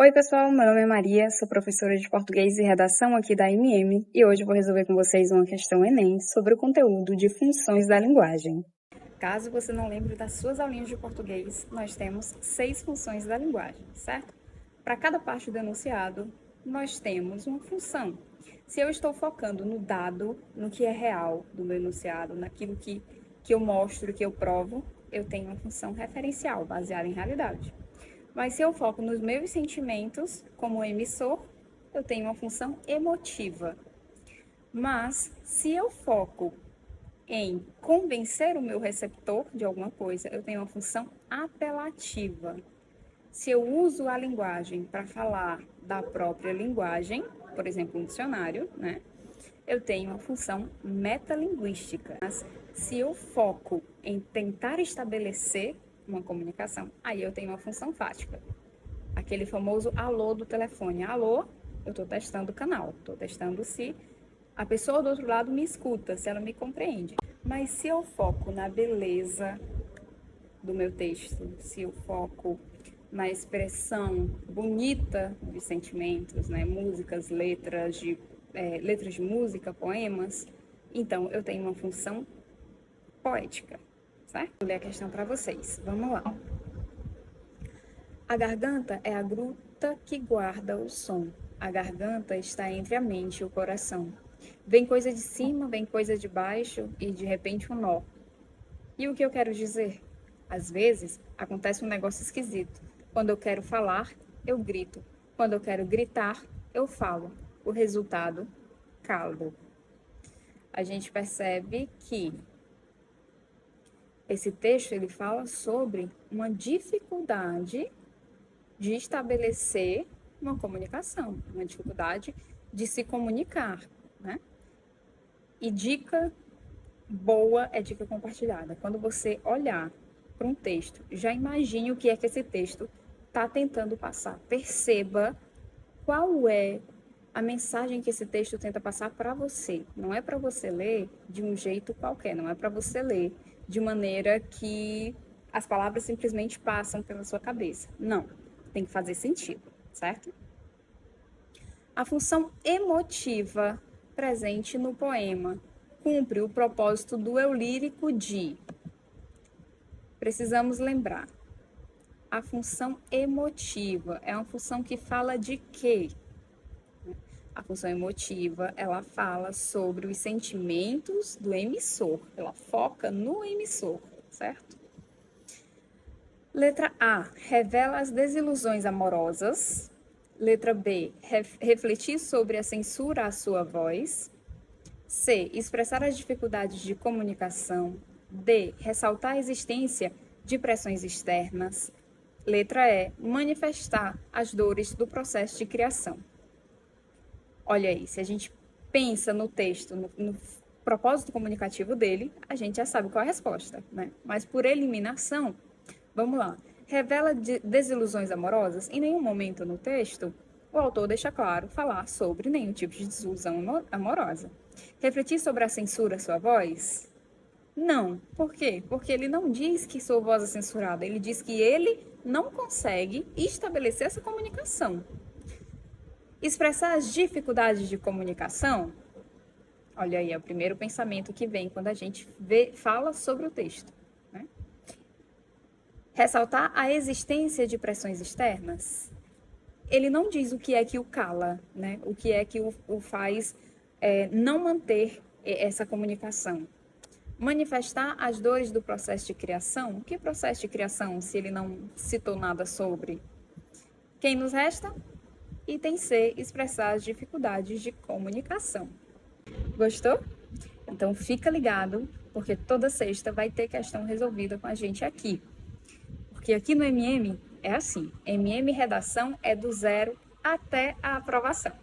Oi pessoal, meu nome é Maria, sou professora de português e redação aqui da MM e hoje vou resolver com vocês uma questão Enem sobre o conteúdo de funções da linguagem. Caso você não lembre das suas aulinhas de português, nós temos 6 funções da linguagem, certo? Para cada parte do enunciado, nós temos uma função. Se eu estou focando no dado, no que é real do meu enunciado, naquilo que eu mostro, que eu provo, eu tenho uma função referencial, baseada em realidade. Mas se eu foco nos meus sentimentos, como emissor, eu tenho uma função emotiva. Mas se eu foco em convencer o meu receptor de alguma coisa, eu tenho uma função apelativa. Se eu uso a linguagem para falar da própria linguagem, por exemplo, um dicionário, né? Eu tenho uma função metalinguística. Mas se eu foco em tentar estabelecer uma comunicação, aí eu tenho uma função fática. Aquele famoso alô do telefone. Alô, eu estou testando o canal, estou testando se a pessoa do outro lado me escuta, se ela me compreende. Mas se eu foco na beleza do meu texto, se eu foco na expressão bonita de sentimentos, né, músicas, letras de música, poemas, então eu tenho uma função poética, certo? Vou ler a questão para vocês. Vamos lá. A garganta é a gruta que guarda o som. A garganta está entre a mente e o coração. Vem coisa de cima, vem coisa de baixo e de repente um nó. E o que eu quero dizer? Às vezes acontece um negócio esquisito. Quando eu quero falar, eu grito. Quando eu quero gritar, eu falo. O resultado, calo. A gente percebe que esse texto ele fala sobre uma dificuldade de estabelecer uma comunicação, uma dificuldade de se comunicar, né? E dica boa é dica compartilhada. Quando você olhar para um texto, já imagine o que é que esse texto está tentando passar. Perceba qual é a mensagem que esse texto tenta passar para você. Não é para você ler de um jeito qualquer, não é para você ler de maneira que as palavras simplesmente passam pela sua cabeça. Não, tem que fazer sentido, certo? A função emotiva presente no poema cumpre o propósito do eu lírico de... Precisamos lembrar, a função emotiva é uma função que fala de quê? A função emotiva, ela fala sobre os sentimentos do emissor, ela foca no emissor, certo? Letra A, revela as desilusões amorosas. Letra B, refletir sobre a censura à sua voz. C, expressar as dificuldades de comunicação. D, ressaltar a existência de pressões externas. Letra E, manifestar as dores do processo de criação. Olha aí, se a gente pensa no texto, no propósito comunicativo dele, a gente já sabe qual é a resposta, né? Mas por eliminação, vamos lá. Revela desilusões amorosas? Em nenhum momento no texto, o autor deixa claro falar sobre nenhum tipo de desilusão amorosa. Refletir sobre a censura à sua voz? Não. Por quê? Porque ele não diz que sua voz é censurada, ele diz que ele não consegue estabelecer essa comunicação. Expressar as dificuldades de comunicação? Olha aí, é o primeiro pensamento que vem quando a gente fala sobre o texto. Né? Ressaltar a existência de pressões externas? Ele não diz o que é que o cala, né? O que é que o faz não manter essa comunicação. Manifestar as dores do processo de criação? Que processo de criação, se ele não citou nada sobre? Quem nos resta? Item C, expressar as dificuldades de comunicação. Gostou? Então fica ligado, porque toda sexta vai ter questão resolvida com a gente aqui. Porque aqui no MM é assim, MM Redação é do 0 até a aprovação.